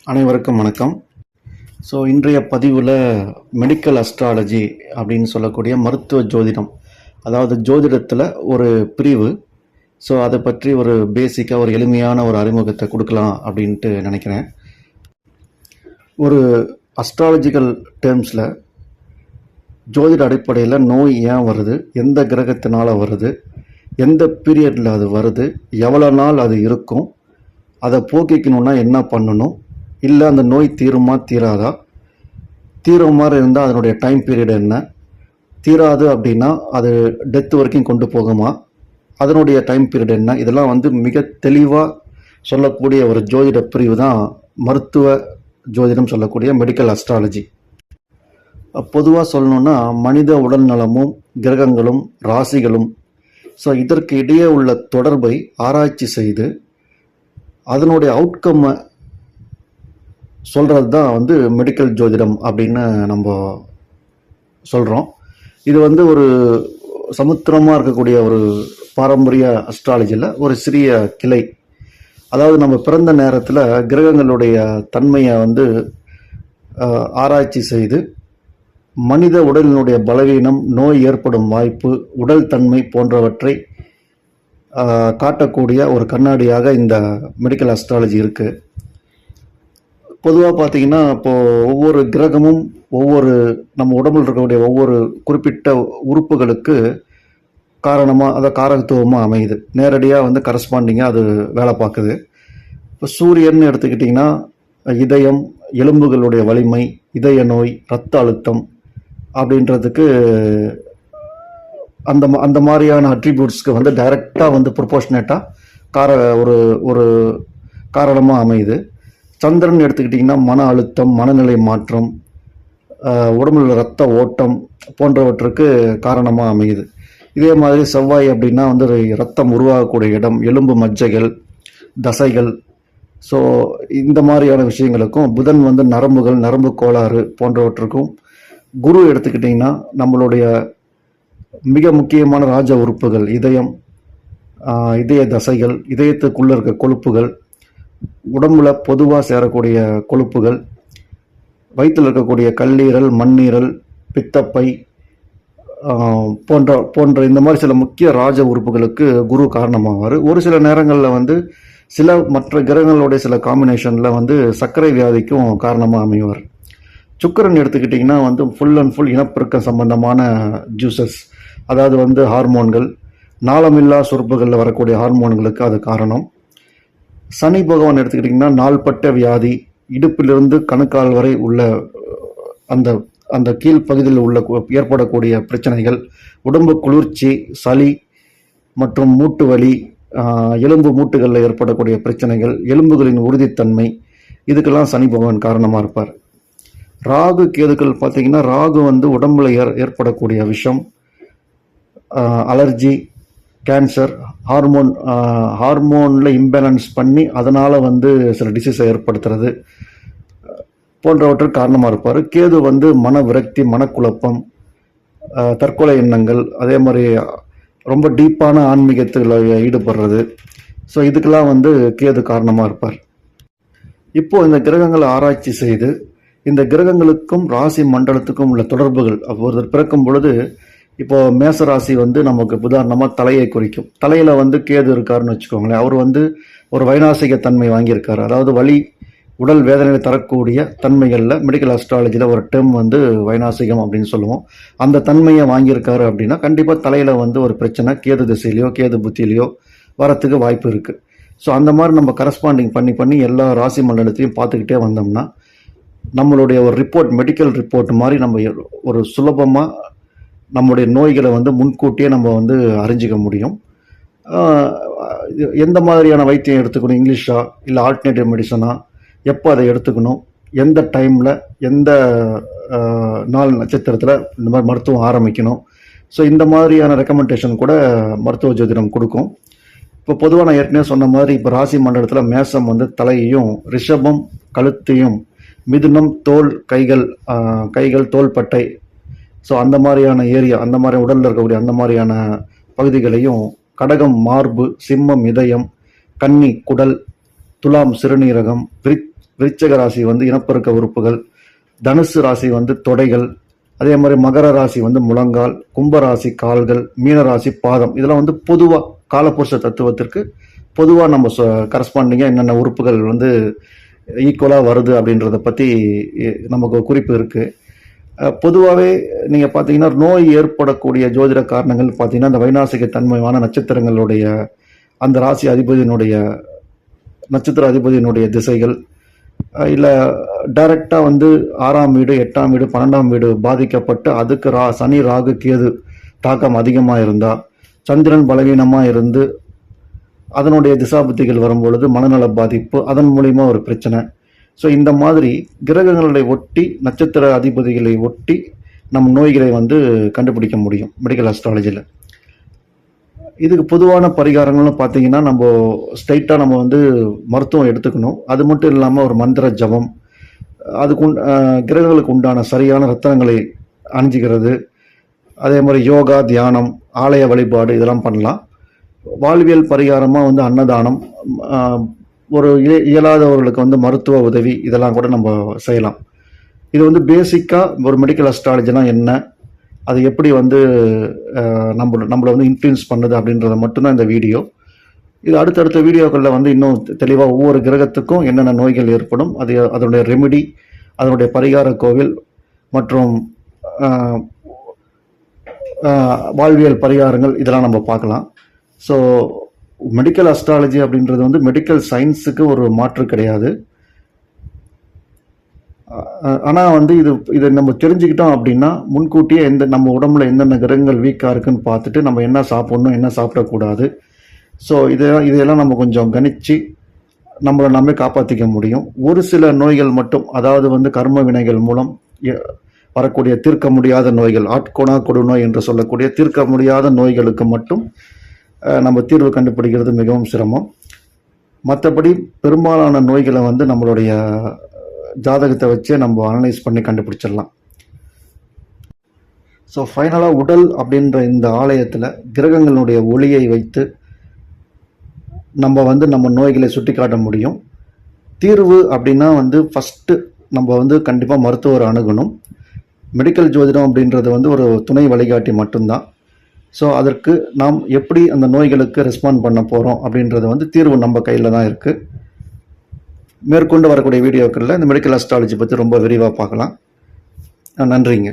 அனைவருக்கும் வணக்கம். இன்றைய பதிவில் மெடிக்கல் அஸ்ட்ராலஜி அப்படின்னு சொல்லக்கூடிய மருத்துவ ஜோதிடம், அதாவது ஜோதிடத்தில் ஒரு பிரிவு. அதை பற்றி ஒரு பேசிக்காக ஒரு எளிமையான ஒரு அறிமுகத்தை கொடுக்கலாம் அப்படின்ட்டு நினைக்கிறேன். ஒரு அஸ்ட்ராலஜிக்கல் டேர்ம்ஸில் ஜோதிட அடிப்படையில் நோய் ஏன் வருது, எந்த கிரகத்தினால் வருது, எந்த பீரியடில் அது வருது, எவ்வளோ நாள் அது இருக்கும், அதை போக்கிக்கணுன்னா என்ன பண்ணணும், இல்லை அந்த நோய் தீருமா தீராதா, தீரும் மாதிரி இருந்தால் அதனுடைய டைம் பீரியட் என்ன, தீராது அப்படின்னா அது டெத் வரைக்கும் கொண்டு போகுமா, அதனுடைய டைம் பீரியட் என்ன, இதெல்லாம் மிக தெளிவாக சொல்லக்கூடிய ஒரு ஜோதிட பிரிவு தான் மருத்துவ ஜோதிடம் சொல்லக்கூடிய மெடிக்கல் அஸ்ட்ராலஜி. பொதுவாக சொல்லணுன்னா மனித உடல் நலமும் கிரகங்களும் ராசிகளும் இதற்கு இடையே உள்ள தொடர்பை ஆராய்ச்சி செய்து அதனுடைய அவுட்கம்மை சொல்கிறது தான் மெடிக்கல் ஜோதிடம் அப்படின்னு நம்ம சொல்கிறோம். இது ஒரு சமுத்திரமாக இருக்கக்கூடிய ஒரு பாரம்பரிய அஸ்ட்ராலஜியில் ஒரு சிறிய கிளை. அதாவது நம்ம பிறந்த நேரத்தில் கிரகங்களுடைய தன்மையை ஆராய்ச்சி செய்து மனித உடலினுடைய பலவீனம், நோய் ஏற்படும் வாய்ப்பு, உடல் தன்மை போன்றவற்றை காட்டக்கூடிய ஒரு கண்ணாடியாக இந்த மெடிக்கல் அஸ்ட்ராலஜி இருக்குது. பொதுவாக பார்த்தீங்கன்னா இப்போது ஒவ்வொரு கிரகமும் ஒவ்வொரு நம்ம உடம்பில் இருக்கக்கூடிய ஒவ்வொரு குறிப்பிட்ட உறுப்புகளுக்கு காரணமாக காரகத்துவமாக அமையுது. நேரடியாக கரஸ்பாண்டிங்காக அது வேலை பார்க்குது. இப்போ சூரியன் எடுத்துக்கிட்டிங்கன்னா இதயம், எலும்புகளுடைய வலிமை, இதய நோய், இரத்த அழுத்தம் அப்படின்றதுக்கு அந்த மாதிரியான அட்ரிபியூட்ஸ்க்கு டைரெக்டாக ப்ரொபோர்ஷனேட்டாக ஒரு காரணமாக அமையுது. சந்திரன் எடுத்துக்கிட்டிங்கன்னா மன அழுத்தம், மனநிலை மாற்றம், உடம்புல இரத்த ஓட்டம் போன்றவற்றுக்கு காரணமாக அமையுது. இதே மாதிரி செவ்வாய் அப்படின்னா இரத்தம் உருவாகக்கூடிய இடம், எலும்பு மஜ்ஜைகள், தசைகள். இந்த மாதிரியான விஷயங்களுக்கும் புதன் நரம்புகள், நரம்பு கோளாறு போன்றவற்றுக்கும். குரு எடுத்துக்கிட்டிங்கன்னா நம்மளுடைய மிக முக்கியமான ராஜ உறுப்புகள், இதயம், இதய தசைகள், இதயத்துக்குள்ளே இருக்க கொழுப்புகள், உடம்புல பொதுவாக சேரக்கூடிய கொழுப்புகள், வயிற்றில் இருக்கக்கூடிய கல்லீரல், மண்ணீரல், பித்தப்பை போன்ற இந்த மாதிரி சில முக்கிய ராஜ உறுப்புகளுக்கு குரு காரணமாவார். ஒரு சில நேரங்களில் சில மற்ற கிரகங்களுடைய சில காம்பினேஷனில் சர்க்கரை வியாதிக்கும் காரணமாக அமைவார். சுக்கிரன் எடுத்துக்கிட்டிங்கன்னா ஃபுல் அண்ட் ஃபுல் இனப்பெருக்கம் சம்பந்தமான ஜூசஸ், அதாவது ஹார்மோன்கள், நாளமில்லா சுரப்புகளில் வரக்கூடிய ஹார்மோன்களுக்கு அது காரணம். சனி பகவான் எடுத்துக்கிட்டிங்கன்னா நாள்பட்ட வியாதி, இடுப்பிலிருந்து கணுக்கால் வரை உள்ள அந்த அந்த கீழ்ப்பகுதியில் உள்ள ஏற்படக்கூடிய பிரச்சனைகள், உடம்பு குளிர்ச்சி, சளி மற்றும் மூட்டு வலி, எலும்பு மூட்டுகளில் ஏற்படக்கூடிய பிரச்சனைகள், எலும்புகளின் உறுதித்தன்மை, இதுக்கெல்லாம் சனி பகவான் காரணமாக இருப்பார். ராகு கேதுக்கள் பார்த்தீங்கன்னா ராகு உடம்புல ஏற்படக்கூடிய விஷம், அலர்ஜி, கேன்சர், ஹார்மோனில் இம்பேலன்ஸ் பண்ணி அதனால் சில டிசீஸை ஏற்படுத்துறது போன்றவற்றுக்கு காரணமாக இருப்பார். கேது மன விரக்தி, மனக்குழப்பம், தற்கொலை எண்ணங்கள், அதே மாதிரி ரொம்ப டீப்பான ஆன்மீகத்தில் ஈடுபடுறது. இதுக்கெல்லாம் கேது காரணமாக இருப்பார். இப்போது இந்த கிரகங்களை ஆராய்ச்சி செய்து இந்த கிரகங்களுக்கும் ராசி மண்டலத்துக்கும் உள்ள தொடர்புகள், ஒருத்தர் பிறக்கும் பொழுது இப்போ மேச ராசி நமக்கு உதாரணமாக தலையை குறிக்கும். தலையில் கேது இருக்காருன்னு வச்சுக்கோங்களேன். அவர் ஒரு வைநாசிக தன்மை வாங்கியிருக்காரு. அதாவது வலி, உடல் வேதனையை தரக்கூடிய தன்மைகளில் மெடிக்கல் அஸ்ட்ராலஜியில் ஒரு டேர்ம் வைநாசிகம் அப்படின்னு சொல்லுவோம். அந்த தன்மையை வாங்கியிருக்காரு அப்படின்னா கண்டிப்பாக தலையில் ஒரு பிரச்சனை கேது திசையிலையோ கேது புத்தியிலையோ வரத்துக்கு வாய்ப்பு இருக்குது. அந்த மாதிரி நம்ம கரஸ்பாண்டிங் பண்ணி எல்லா ராசி மண்டலத்தையும் பார்த்துக்கிட்டே வந்தோம்னா நம்மளுடைய ஒரு ரிப்போர்ட், மெடிக்கல் ரிப்போர்ட் மாதிரி நம்ம ஒரு சுலபமாக நம்முடைய நோய்களை முன்கூட்டியே நம்ம அறிஞ்சிக்க முடியும். எந்த மாதிரியான வைத்தியம் எடுத்துக்கணும், இங்கிலீஷா இல்லை ஆல்டர்னேட்டிவ் மெடிசனா, எப்போ அதை எடுத்துக்கணும், எந்த டைமில், எந்த நாள் நட்சத்திரத்தில் இந்த மாதிரி மருத்துவம் ஆரம்பிக்கணும். இந்த மாதிரியான ரெக்கமெண்டேஷன் கூட மருத்துவ ஜோதிடம் கொடுக்கும். இப்போ பொதுவாக நான் ஏற்கனவே சொன்ன மாதிரி இப்போ ராசி மண்டலத்தில் மேசம் தலையையும், ரிஷபம் கழுத்தையும், மிதுனம் தோல், கைகள் தோள்பட்டை, அந்த மாதிரியான ஏரியா, அந்த மாதிரி உடலில் இருக்கக்கூடிய அந்த மாதிரியான பகுதிகளையும், கடகம் மார்பு, சிம்மம் இதயம், கன்னி குடல், துலாம் சிறுநீரகம், விருச்சிக ராசி வந்து இனப்பெருக்க உறுப்புகள், தனுசு ராசி வந்து தொடைகள், அதே மாதிரி மகர ராசி வந்து முழங்கால், கும்ப ராசி கால்கள், மீன ராசி பாதம். இதெல்லாம் வந்து பொதுவாக காலபுருஷ தத்துவத்திற்கு பொதுவாக நம்ம கரஸ்பாண்டிங்காக என்னென்ன உறுப்புகள் வந்து ஈக்குவலாக வருது அப்படின்றத பற்றி நமக்கு குறிப்பு இருக்குது. பொதுவாகவே நீங்கள் பார்த்தீங்கன்னா நோய் ஏற்படக்கூடிய ஜோதிட காரணங்கள் பார்த்தீங்கன்னா அந்த வைநாசிக தன்மையான நட்சத்திரங்களுடைய அந்த ராசி அதிபதியினுடைய நட்சத்திர அதிபதியினுடைய திசைகள், இல்லை டைரக்டாக வந்து 6ஆம் வீடு 8ஆம் வீடு 12ஆம் வீடு பாதிக்கப்பட்டு அதுக்கு சனி ராகு கேது தாக்கம் அதிகமாக இருந்தால், சந்திரன் பலவீனமாக இருந்து அதனுடைய திசாபுத்திகள் வரும்பொழுது மனநல பாதிப்பு, அதன் மூலிமா ஒரு பிரச்சனை. ஸோ இந்த மாதிரி கிரகங்களை ஒட்டி நட்சத்திர அதிபதிகளை ஒட்டி நம் நோய்களை வந்து கண்டுபிடிக்க முடியும் மெடிக்கல் அஸ்ட்ராலஜியில். இதுக்கு பொதுவான பரிகாரங்கள்னு பார்த்தீங்கன்னா நம்ம ஸ்ட்ரைட்டாக நம்ம வந்து மருத்துவம் எடுத்துக்கணும். அது மட்டும் இல்லாமல் ஒரு மந்திர ஜபம், அதுக்கு கிரகங்களுக்கு உண்டான சரியான ரத்தனங்களை அணிஞ்சிக்கிறது, அதே மாதிரி யோகா, தியானம், ஆலய வழிபாடு இதெல்லாம் பண்ணலாம். வாழ்வியல் பரிகாரமாக வந்து அன்னதானம், ஒரு இயலாதவர்களுக்கு வந்து மருத்துவ உதவி, இதெல்லாம் கூட நம்ம செய்யலாம். இது வந்து பேசிக்காக ஒரு மெடிக்கல் அஸ்ட்ராலஜினா என்ன, அது எப்படி வந்து நம்மளை வந்து இன்ஃப்ளூயன்ஸ் பண்ணுது அப்படின்றத மட்டும்தான் இந்த வீடியோ. இது அடுத்தடுத்த வீடியோக்களில் வந்து இன்னும் தெளிவாக ஒவ்வொரு கிரகத்துக்கும் என்னென்ன நோய்கள் ஏற்படும், அதனுடைய ரெமிடி, அதனுடைய பரிகார கோவில் மற்றும் வாழ்வியல் பரிகாரங்கள் இதெல்லாம் நம்ம பார்க்கலாம். ஸோ மெடிக்கல் அஸ்ட்ராலஜி அப்படின்றது வந்து மெடிக்கல் சயின்ஸுக்கு ஒரு மாற்று கிடையாது. ஆனால் வந்து இதை நம்ம தெரிஞ்சுக்கிட்டோம் அப்படின்னா முன்கூட்டியே நம்ம உடம்புல எந்தெந்த கிரகங்கள் வீக்காக இருக்குன்னு பார்த்துட்டு நம்ம என்ன சாப்பிடணும் என்ன சாப்பிடக்கூடாது, ஸோ இதையெல்லாம் நம்ம கொஞ்சம் கணிச்சு நம்மளை நாமே காப்பாற்றிக்க முடியும். ஒரு சில நோய்கள் மட்டும், அதாவது வந்து கர்ம வினைகள் மூலம் வரக்கூடிய தீர்க்க முடியாத நோய்கள், ஆட்கோணா கொடுநோய் என்று சொல்லக்கூடிய தீர்க்க முடியாத நோய்களுக்கு மட்டும் நம்ம தீர்வு கண்டுபிடிக்கிறது மிகவும் சிரமம். மற்றபடி பெரும்பாலான நோய்களை வந்து நம்மளுடைய ஜாதகத்தை வச்சே நம்ம அனலைஸ் பண்ணி கண்டுபிடிச்சிடலாம். ஸோ ஃபைனலாக உடல் அப்படின்ற இந்த ஆலயத்தில் கிரகங்களுடைய ஒளியை வைத்து நம்ம வந்து நம்ம நோய்களை சுட்டி காட்ட முடியும். தீர்வு அப்படின்னா வந்து ஃபஸ்ட்டு நம்ம வந்து கண்டிப்பாக மருத்துவர் அணுகணும். மெடிக்கல் ஜோதிடம் அப்படின்றது வந்து ஒரு துணை வழிகாட்டி மட்டும்தான். ஸோ அதற்கு நாம் எப்படி அந்த நோய்களுக்கு ரெஸ்பாண்ட் பண்ண போகிறோம் அப்படின்றது வந்து தீர்வு நம்ம கையில் தான் இருக்குது. மேற்கொண்டு வரக்கூடிய வீடியோக்களில் இந்த மெடிக்கல் அஸ்ட்ராலஜி பற்றி ரொம்ப விரிவாக பார்க்கலாம். நன்றிங்க.